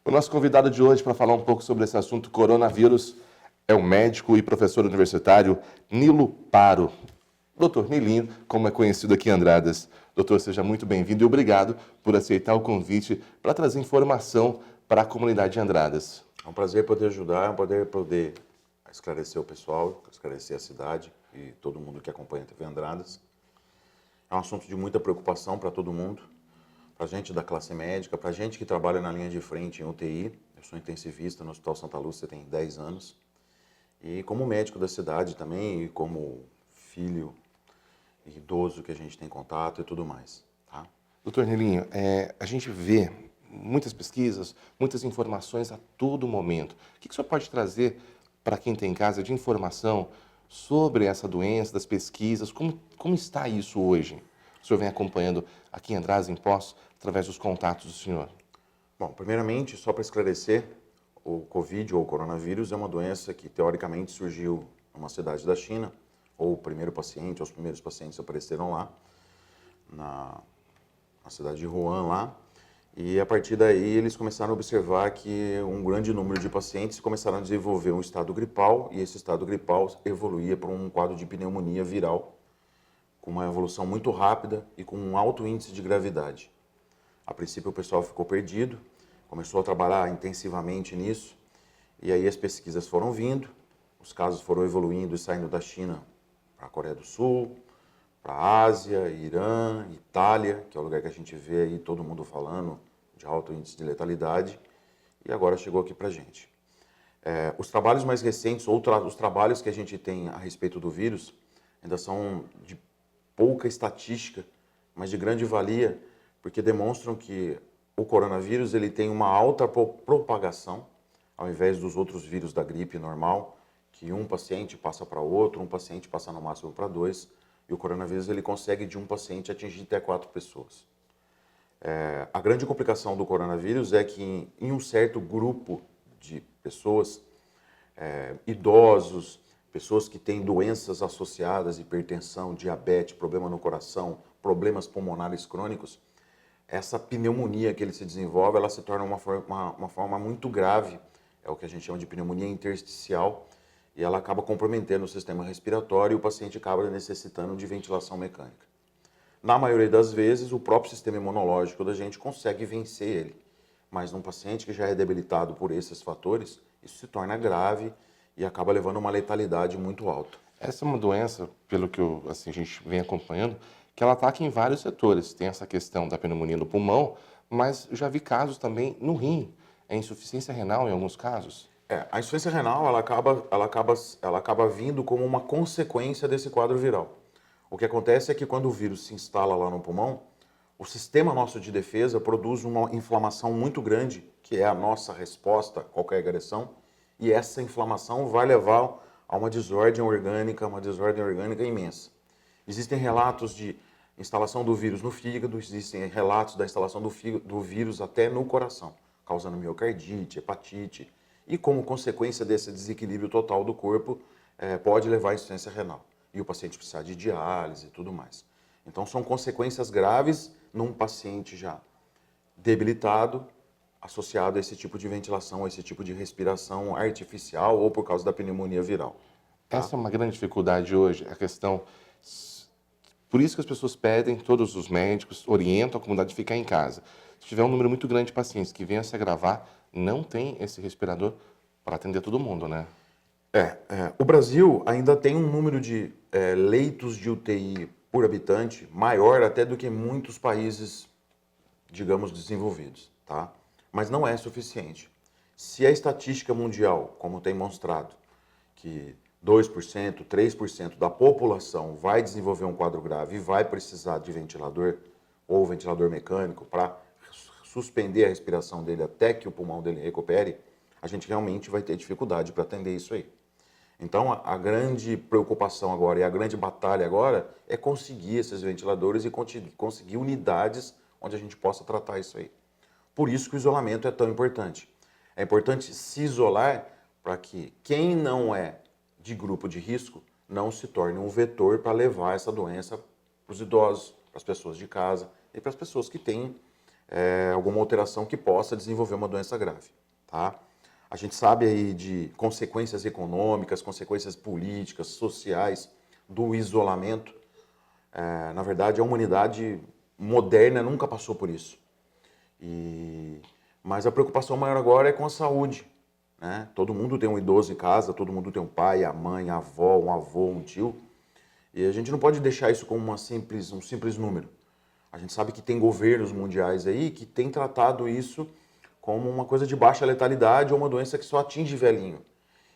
O nosso convidado de hoje para falar um pouco sobre esse assunto coronavírus é o médico e professor universitário Nilo Paro. Doutor Nilinho, como é conhecido aqui em Andradas. Doutor, seja muito bem-vindo e obrigado por aceitar o convite para trazer informação para a comunidade de Andradas. É um prazer poder ajudar, é um poder esclarecer o pessoal, esclarecer a cidade e todo mundo que acompanha a TV Andradas. É um assunto de muita preocupação para todo mundo, para a gente da classe médica, para a gente que trabalha na linha de frente em UTI. Eu sou intensivista no Hospital Santa Lúcia, tem 10 anos. E como médico da cidade também, e como filho idoso que a gente tem contato e tudo mais. Tá? Doutor Nilinho, a gente vê muitas pesquisas, muitas informações a todo momento. O que o senhor pode trazer para quem tem em casa de informação sobre essa doença, das pesquisas? Como está isso hoje? O senhor vem acompanhando aqui em Andradas, em Poços, através dos contatos do senhor. Bom, primeiramente, só para esclarecer, o Covid ou o coronavírus é uma doença que teoricamente surgiu numa cidade da China, ou o primeiro paciente, ou os primeiros pacientes apareceram lá, na cidade de Wuhan lá, e a partir daí eles começaram a observar que um grande número de pacientes começaram a desenvolver um estado gripal, e esse estado gripal evoluía para um quadro de pneumonia viral, com uma evolução muito rápida e com um alto índice de gravidade. A princípio o pessoal ficou perdido, começou a trabalhar intensivamente nisso, e aí as pesquisas foram vindo, os casos foram evoluindo e saindo da China para a Coreia do Sul, para a Ásia, Irã, Itália, que é o lugar que a gente vê aí todo mundo falando de alto índice de letalidade, e agora chegou aqui para a gente. Os trabalhos mais recentes, ou os trabalhos que a gente tem a respeito do vírus, ainda são de pouca estatística, mas de grande valia, porque demonstram que o coronavírus ele tem uma alta propagação, ao invés dos outros vírus da gripe normal, que um paciente passa para outro, um paciente passa no máximo para 2, e o coronavírus ele consegue de um paciente atingir até 4 pessoas. A grande complicação do coronavírus é que em um certo grupo de pessoas, idosos, pessoas que têm doenças associadas, hipertensão, diabetes, problema no coração, problemas pulmonares crônicos, essa pneumonia que ele se desenvolve, ela se torna uma forma muito grave, é o que a gente chama de pneumonia intersticial, e ela acaba comprometendo o sistema respiratório e o paciente acaba necessitando de ventilação mecânica. Na maioria das vezes, o próprio sistema imunológico da gente consegue vencer ele, mas num paciente que já é debilitado por esses fatores, isso se torna grave e acaba levando a uma letalidade muito alta. Essa é uma doença, pelo que a gente vem acompanhando, que ela ataca em vários setores. Tem essa questão da pneumonia no pulmão, mas já vi casos também no rim, insuficiência renal em alguns casos. A insuficiência renal ela acaba vindo como uma consequência desse quadro viral. O que acontece é que quando o vírus se instala lá no pulmão, o sistema nosso de defesa produz uma inflamação muito grande, que é a nossa resposta a qualquer agressão, e essa inflamação vai levar a uma desordem orgânica imensa. Existem relatos de instalação do vírus no fígado, existem relatos da instalação do vírus até no coração, causando miocardite, hepatite, e como consequência desse desequilíbrio total do corpo, pode levar à insuficiência renal. E o paciente precisar de diálise e tudo mais. Então são consequências graves num paciente já debilitado, associado a esse tipo de ventilação, a esse tipo de respiração artificial ou por causa da pneumonia viral. Tá? Essa é uma grande dificuldade hoje, a questão. Por isso que as pessoas pedem, todos os médicos orientam a comunidade a ficar em casa. Se tiver um número muito grande de pacientes que venham a se agravar, não tem esse respirador para atender todo mundo, né? O Brasil ainda tem um número de leitos de UTI por habitante maior até do que muitos países, digamos, desenvolvidos, tá? Mas não é suficiente. Se a estatística mundial, como tem mostrado, que 2%, 3% da população vai desenvolver um quadro grave e vai precisar de ventilador ou ventilador mecânico para suspender a respiração dele até que o pulmão dele recupere, a gente realmente vai ter dificuldade para atender isso aí. Então, a grande preocupação agora e a grande batalha agora é conseguir esses ventiladores e conseguir unidades onde a gente possa tratar isso aí. Por isso que o isolamento é tão importante. É importante se isolar para que quem não é de grupo de risco não se torne um vetor para levar essa doença para os idosos, para as pessoas de casa e para as pessoas que têm alguma alteração que possa desenvolver uma doença grave, tá? A gente sabe aí de consequências econômicas, consequências políticas, sociais do isolamento. Na verdade, a humanidade moderna nunca passou por isso. Mas a preocupação maior agora é com a saúde, né? Todo mundo tem um idoso em casa, todo mundo tem um pai, a mãe, a avó, um avô, um tio. E a gente não pode deixar isso como um simples número. A gente sabe que tem governos mundiais aí que têm tratado isso como uma coisa de baixa letalidade ou uma doença que só atinge velhinho.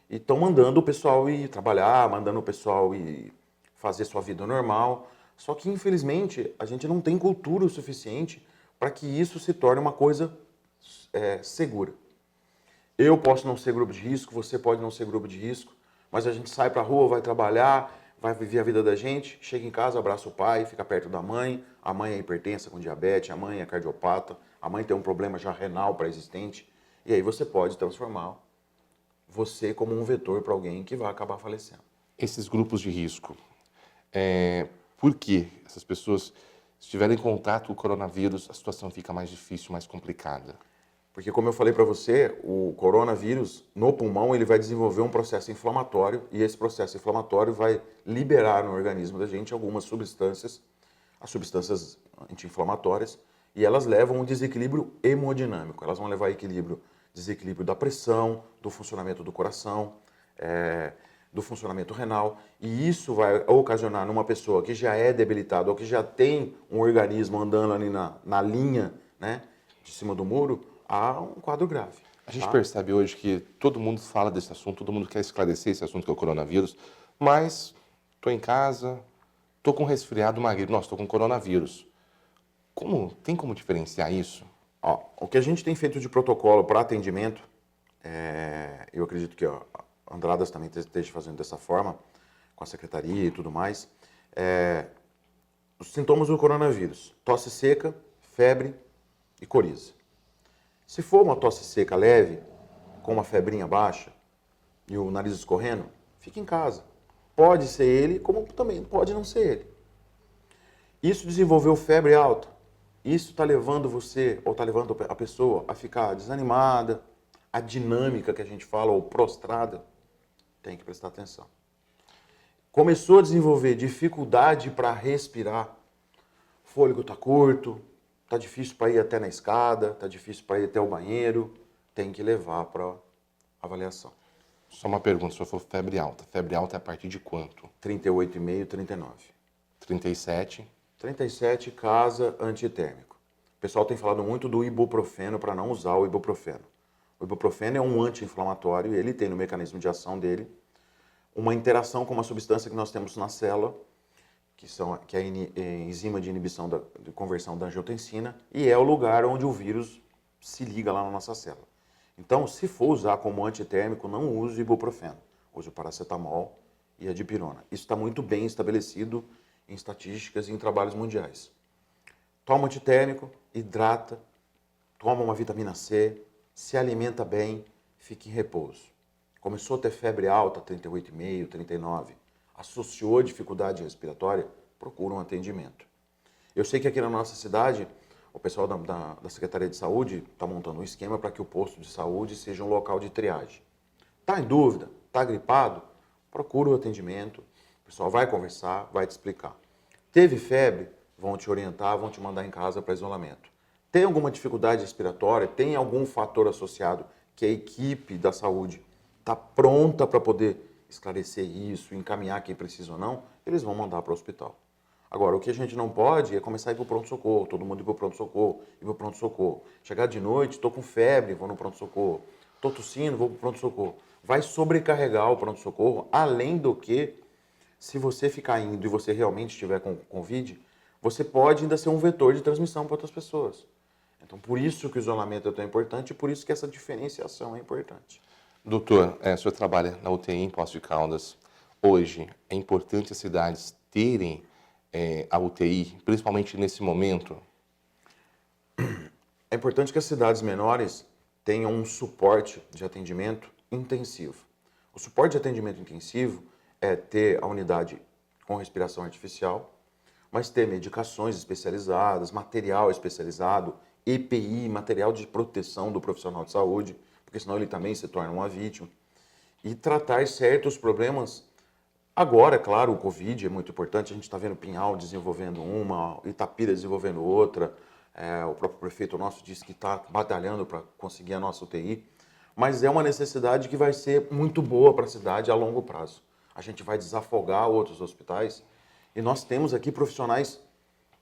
E estão mandando o pessoal ir trabalhar, mandando o pessoal ir fazer sua vida normal. Só que, infelizmente, a gente não tem cultura o suficiente para que isso se torne uma coisa segura. Eu posso não ser grupo de risco, você pode não ser grupo de risco, mas a gente sai para a rua, vai trabalhar, vai viver a vida da gente, chega em casa, abraça o pai, fica perto da mãe, a mãe é hipertensa com diabetes, a mãe é cardiopata, a mãe tem um problema já renal pré-existente, e aí você pode transformar você como um vetor para alguém que vai acabar falecendo. Esses grupos de risco, por que essas pessoas, se estiverem em contato com o coronavírus, a situação fica mais difícil, mais complicada? Porque, como eu falei para você, o coronavírus, no pulmão, ele vai desenvolver um processo inflamatório e esse processo inflamatório vai liberar no organismo da gente algumas substâncias, as substâncias anti-inflamatórias, e elas levam um desequilíbrio hemodinâmico. Elas vão levar desequilíbrio da pressão, do funcionamento do coração, do funcionamento renal, e isso vai ocasionar numa pessoa que já é debilitada ou que já tem um organismo andando ali na linha, né, de cima do muro, há um quadro grave. A gente percebe hoje que todo mundo fala desse assunto, todo mundo quer esclarecer esse assunto que é o coronavírus, mas estou em casa, estou com resfriado, uma gripe, nossa, estou com coronavírus. Tem como diferenciar isso? O que a gente tem feito de protocolo para atendimento, eu acredito que a Andradas também esteja fazendo dessa forma, com a secretaria e tudo mais, os sintomas do coronavírus: tosse seca, febre e coriza. Se for uma tosse seca leve, com uma febrinha baixa e o nariz escorrendo, fique em casa. Pode ser ele, como também pode não ser ele. Isso desenvolveu febre alta. Isso está levando você, ou está levando a pessoa a ficar desanimada, a dinâmica que a gente fala, ou prostrada, tem que prestar atenção. Começou a desenvolver dificuldade para respirar, o fôlego está curto, está difícil para ir até na escada, está difícil para ir até o banheiro, tem que levar para avaliação. Só uma pergunta, se eu for febre alta é a partir de quanto? 38,5, 39. 37? 37, casa antitérmico. O pessoal tem falado muito do ibuprofeno para não usar o ibuprofeno. O ibuprofeno é um anti-inflamatório e ele tem no mecanismo de ação dele uma interação com uma substância que nós temos na célula, que é a enzima de inibição de conversão da angiotensina, e é o lugar onde o vírus se liga lá na nossa célula. Então, se for usar como antitérmico, não use ibuprofeno. Use o paracetamol e a dipirona. Isso está muito bem estabelecido em estatísticas e em trabalhos mundiais. Toma antitérmico, hidrata, toma uma vitamina C, se alimenta bem, fique em repouso. Começou a ter febre alta, 38,5, 39, associou dificuldade respiratória, procura um atendimento. Eu sei que aqui na nossa cidade, o pessoal da Secretaria de Saúde está montando um esquema para que o posto de saúde seja um local de triagem. Está em dúvida? Está gripado? Procura o atendimento, o pessoal vai conversar, vai te explicar. Teve febre? Vão te orientar, vão te mandar em casa para isolamento. Tem alguma dificuldade respiratória? Tem algum fator associado que a equipe da saúde está pronta para poder esclarecer isso, encaminhar quem precisa ou não? Eles vão mandar para o hospital. Agora, o que a gente não pode é começar a ir para o pronto-socorro, todo mundo ir para o pronto-socorro, ir para o pronto-socorro. Chegar de noite, estou com febre, vou no pronto-socorro. Estou tossindo, vou para o pronto-socorro. Vai sobrecarregar o pronto-socorro, além do que, se você ficar indo e você realmente estiver com Covid, você pode ainda ser um vetor de transmissão para outras pessoas. Então, por isso que o isolamento é tão importante e por isso que essa diferenciação é importante. Doutor, o senhor trabalha na UTI em Poços de Caldas. Hoje, é importante as cidades terem a UTI, principalmente nesse momento? É importante que as cidades menores tenham um suporte de atendimento intensivo. O suporte de atendimento intensivo é ter a unidade com respiração artificial, mas ter medicações especializadas, material especializado, EPI, material de proteção do profissional de saúde, porque senão ele também se torna uma vítima. E tratar certos problemas. Agora, é claro, o Covid é muito importante, a gente está vendo Pinhal desenvolvendo uma, Itapira desenvolvendo outra, o próprio prefeito nosso disse que está batalhando para conseguir a nossa UTI, mas é uma necessidade que vai ser muito boa para a cidade a longo prazo. A gente vai desafogar outros hospitais e nós temos aqui profissionais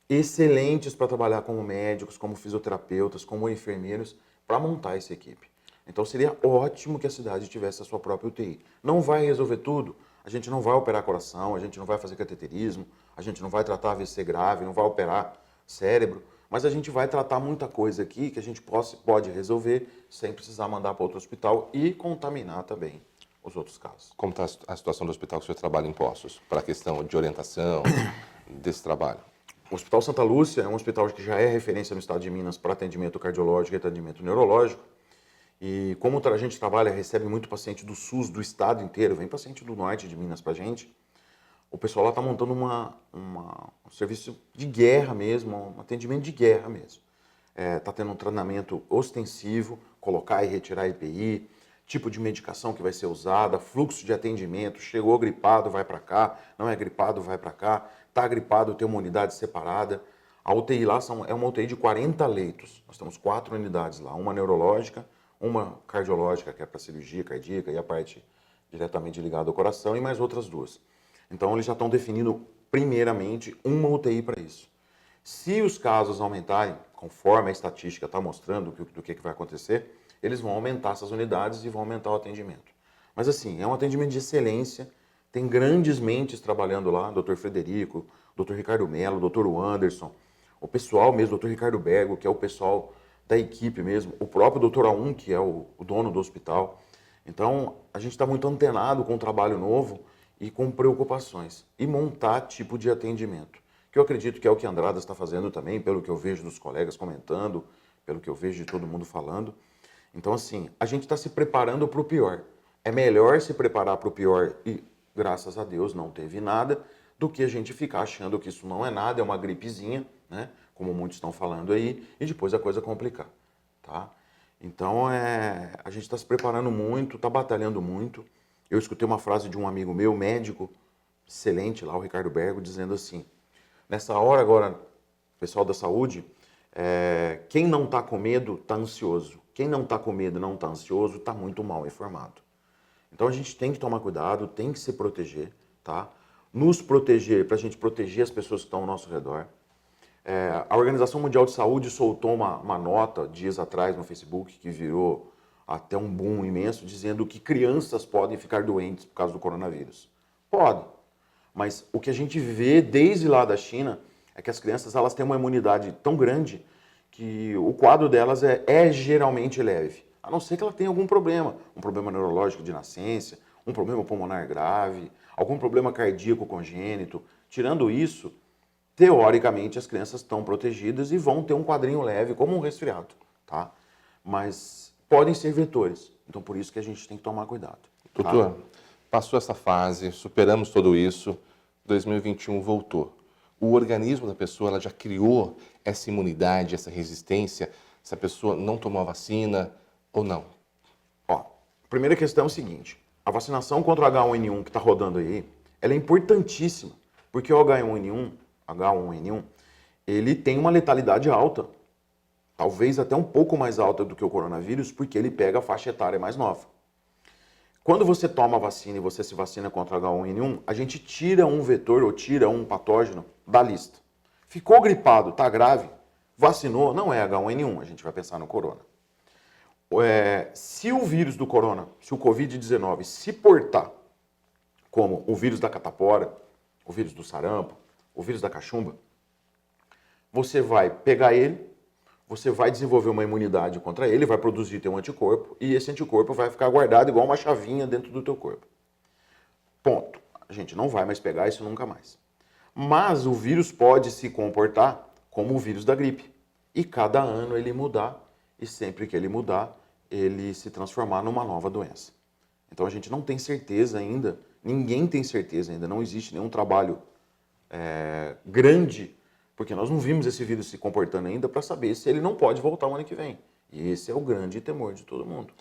excelentes para trabalhar como médicos, como fisioterapeutas, como enfermeiros, para montar essa equipe. Então seria ótimo que a cidade tivesse a sua própria UTI. Não vai resolver tudo, a gente não vai operar coração, a gente não vai fazer cateterismo, a gente não vai tratar AVC grave, não vai operar cérebro, mas a gente vai tratar muita coisa aqui que a gente pode resolver sem precisar mandar para outro hospital e contaminar também os outros casos. Como está a situação do hospital que o senhor trabalha em Poços, para a questão de orientação desse trabalho? O Hospital Santa Lúcia é um hospital que já é referência no estado de Minas para atendimento cardiológico e atendimento neurológico. E como a gente trabalha, recebe muito paciente do SUS do estado inteiro, vem paciente do norte de Minas para a gente, o pessoal lá está montando um serviço de guerra mesmo, um atendimento de guerra mesmo. Está tendo um treinamento ostensivo, colocar e retirar EPI, tipo de medicação que vai ser usada, fluxo de atendimento, chegou gripado, vai para cá, não é gripado, vai para cá, está gripado, tem uma unidade separada. A UTI lá é uma UTI de 40 leitos, nós temos 4 unidades lá, uma neurológica, uma cardiológica, que é para cirurgia cardíaca e a parte diretamente ligada ao coração, e mais outras 2. Então, eles já estão definindo, primeiramente, uma UTI para isso. Se os casos aumentarem, conforme a estatística está mostrando do que vai acontecer, eles vão aumentar essas unidades e vão aumentar o atendimento. Mas, assim, é um atendimento de excelência, tem grandes mentes trabalhando lá, Dr. Frederico, Dr. Ricardo Mello, Dr. Anderson, o pessoal mesmo, Dr. Ricardo Bergo, que é o pessoal da equipe mesmo, o próprio Dr. Aum, que é o dono do hospital. Então, a gente está muito antenado com o trabalho novo e com preocupações. E montar tipo de atendimento, que eu acredito que é o que a Andrada está fazendo também, pelo que eu vejo dos colegas comentando, pelo que eu vejo de todo mundo falando. Então, assim, a gente está se preparando para o pior. É melhor se preparar para o pior e, graças a Deus, não teve nada, do que a gente ficar achando que isso não é nada, é uma gripezinha, né? Como muitos estão falando aí, e depois a coisa complicar, tá? Então, a gente está se preparando muito, está batalhando muito. Eu escutei uma frase de um amigo meu, médico, excelente lá, o Ricardo Bergo, dizendo assim, nessa hora agora, pessoal da saúde, quem não está com medo está ansioso. Quem não está com medo e não está ansioso está muito mal informado. Então, a gente tem que tomar cuidado, tem que se proteger, tá? Nos proteger, para a gente proteger as pessoas que estão ao nosso redor. A Organização Mundial de Saúde soltou uma nota dias atrás no Facebook que virou até um boom imenso, dizendo que crianças podem ficar doentes por causa do coronavírus. Pode, mas o que a gente vê desde lá da China é que as crianças elas têm uma imunidade tão grande que o quadro delas é geralmente leve, a não ser que ela tenha algum problema, um problema neurológico de nascença, um problema pulmonar grave, algum problema cardíaco congênito. Tirando isso, teoricamente, as crianças estão protegidas e vão ter um quadrinho leve, como um resfriado, tá? Mas podem ser vetores, então por isso que a gente tem que tomar cuidado. Tá? Doutor, passou essa fase, superamos tudo isso, 2021 voltou. O organismo da pessoa ela já criou essa imunidade, essa resistência, se a pessoa não tomou a vacina ou não? Ó, a primeira questão é o seguinte, a vacinação contra o H1N1 que está rodando aí, ela é importantíssima, porque o H1N1, ele tem uma letalidade alta, talvez até um pouco mais alta do que o coronavírus, porque ele pega a faixa etária mais nova. Quando você toma a vacina e você se vacina contra H1N1, a gente tira um vetor ou tira um patógeno da lista. Ficou gripado, tá grave, vacinou, não é H1N1, a gente vai pensar no corona. Se o vírus do corona, se o Covid-19 se portar como o vírus da catapora, o vírus do sarampo, o vírus da cachumba, você vai pegar ele, você vai desenvolver uma imunidade contra ele, vai produzir teu anticorpo e esse anticorpo vai ficar guardado igual uma chavinha dentro do teu corpo. Ponto. A gente não vai mais pegar isso nunca mais. Mas o vírus pode se comportar como o vírus da gripe. E cada ano ele mudar, e sempre que ele mudar, ele se transformar numa nova doença. Então a gente não tem certeza ainda, ninguém tem certeza ainda, não existe nenhum trabalho grande, porque nós não vimos esse vírus se comportando ainda para saber se ele não pode voltar o ano que vem. E esse é o grande temor de todo mundo.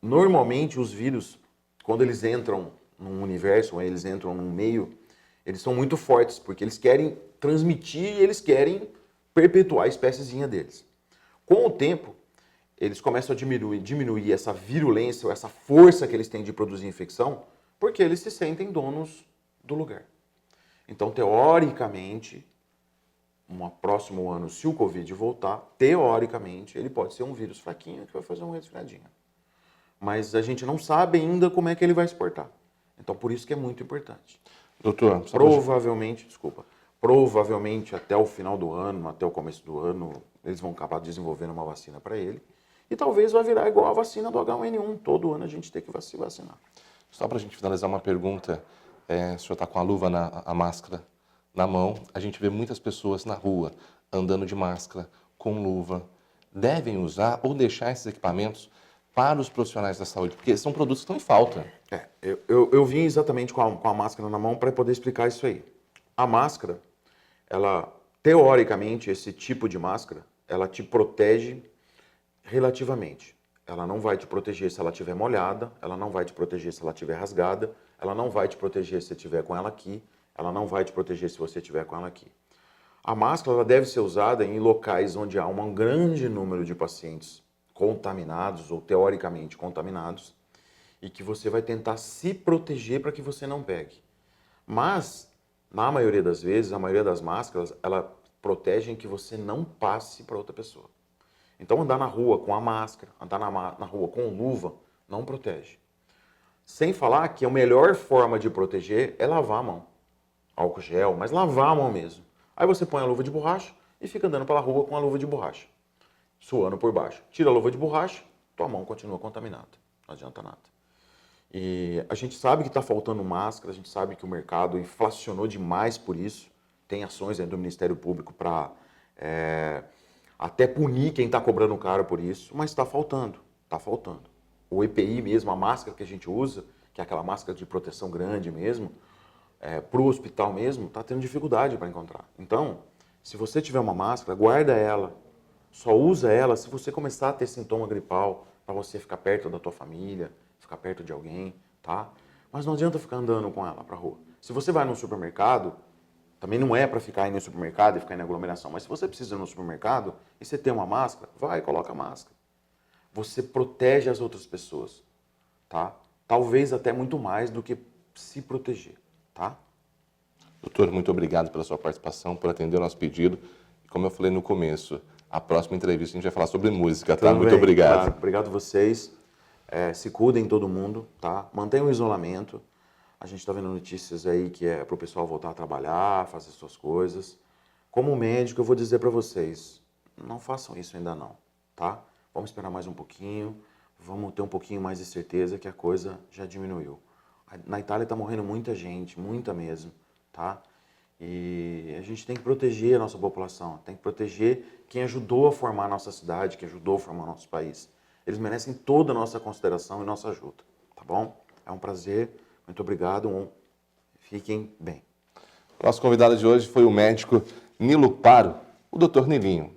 Normalmente, os vírus, quando eles entram num universo, ou eles entram num meio, eles são muito fortes, porque eles querem transmitir e eles querem perpetuar a espéciezinha deles. Com o tempo, eles começam a diminuir essa virulência, ou essa força que eles têm de produzir infecção, porque eles se sentem donos do lugar. Então, teoricamente, no próximo ano, se o Covid voltar, teoricamente, ele pode ser um vírus fraquinho que vai fazer uma resfriadinha. Mas a gente não sabe ainda como é que ele vai se portar. Então, por isso que é muito importante. Doutor, provavelmente até o final do ano, até o começo do ano, eles vão acabar desenvolvendo uma vacina para ele. E talvez vai virar igual a vacina do H1N1. Todo ano a gente tem que se vacinar. Só para a gente finalizar uma pergunta, o senhor está com a luva, a máscara na mão, a gente vê muitas pessoas na rua andando de máscara, com luva. Devem usar ou deixar esses equipamentos para os profissionais da saúde? Porque são produtos que estão em falta. Eu vim exatamente com a máscara na mão para poder explicar isso aí. A máscara, ela, teoricamente, esse tipo de máscara, ela te protege relativamente. Ela não vai te proteger se ela estiver molhada, ela não vai te proteger se ela estiver rasgada, ela não vai te proteger se você estiver com ela aqui, ela não vai te proteger se você estiver com ela aqui. A máscara ela deve ser usada em locais onde há um grande número de pacientes contaminados ou teoricamente contaminados e que você vai tentar se proteger para que você não pegue. Mas, na maioria das vezes, a maioria das máscaras, ela protegem que você não passe para outra pessoa. Então, andar na rua com a máscara, andar na rua com luva, não protege. Sem falar que a melhor forma de proteger é lavar a mão. Álcool gel, mas lavar a mão mesmo. Aí você põe a luva de borracha e fica andando pela rua com a luva de borracha, suando por baixo. Tira a luva de borracha, tua mão continua contaminada. Não adianta nada. E a gente sabe que está faltando máscara, a gente sabe que o mercado inflacionou demais por isso. Tem ações dentro do Ministério Público para até punir quem está cobrando caro por isso, mas está faltando, está faltando. O EPI mesmo, a máscara que a gente usa, que é aquela máscara de proteção grande mesmo, para o hospital mesmo, está tendo dificuldade para encontrar. Então, se você tiver uma máscara, guarda ela, só usa ela se você começar a ter sintoma gripal, para você ficar perto da tua família, ficar perto de alguém, tá? Mas não adianta ficar andando com ela para rua. Se você vai no supermercado, também não é para ficar aí no supermercado e ficar em aglomeração, mas se você precisa ir no supermercado e você tem uma máscara, vai e coloca a máscara. Você protege as outras pessoas, tá? Talvez até muito mais do que se proteger, tá? Doutor, muito obrigado pela sua participação, por atender o nosso pedido. E como eu falei no começo, a próxima entrevista a gente vai falar sobre música, tá? Muito obrigado. Claro. Obrigado a vocês. Se cuidem todo mundo, tá? Mantenham o isolamento. A gente está vendo notícias aí que é para o pessoal voltar a trabalhar, fazer suas coisas. Como médico, eu vou dizer para vocês, não façam isso ainda não, tá? Vamos esperar mais um pouquinho, vamos ter um pouquinho mais de certeza que a coisa já diminuiu. Na Itália está morrendo muita gente, muita mesmo, tá? E a gente tem que proteger a nossa população, tem que proteger quem ajudou a formar a nossa cidade, quem ajudou a formar o nosso país. Eles merecem toda a nossa consideração e nossa ajuda, tá bom? É um prazer, muito obrigado, fiquem bem. Nosso convidado de hoje foi o médico Nilo Paro, o Dr. Nilinho.